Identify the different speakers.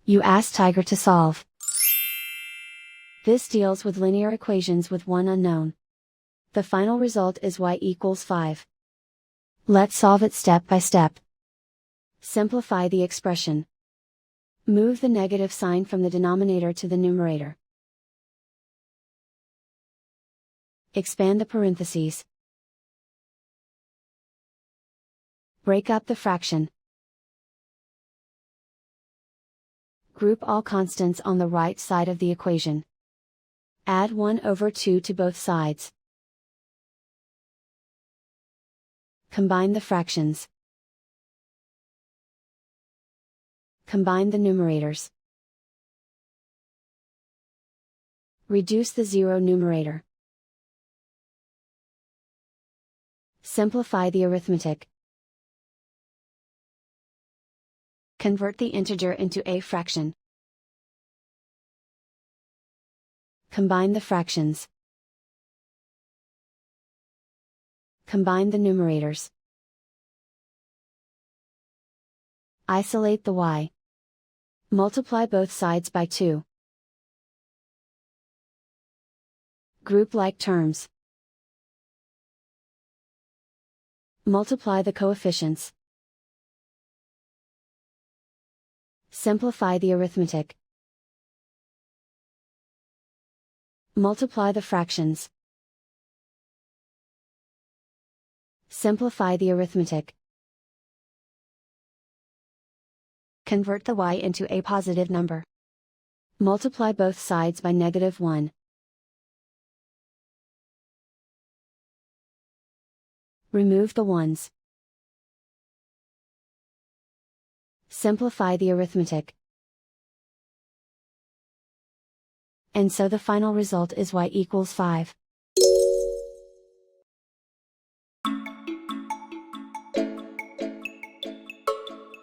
Speaker 1: You ask Tiger to solve. This deals with linear equations with one unknown. The final result is y equals 5. Let's solve it step by step. Simplify the expression. Move the negative sign from the denominator to the numerator. Expand the parentheses. Break up the fraction. Group all constants on the right side of the equation. Add 1/2 to both sides. Combine the fractions. Combine the numerators. Reduce the zero numerator. Simplify the arithmetic. Convert the integer into a fraction. Combine the fractions. Combine the numerators. Isolate the y. Multiply both sides by 2. Group like terms. Multiply the coefficients. Simplify the arithmetic. Multiply the fractions. Simplify the arithmetic. Convert the y into a positive number. Multiply both sides by -1. Remove the ones. Simplify the arithmetic. And so the final result is y equals 5.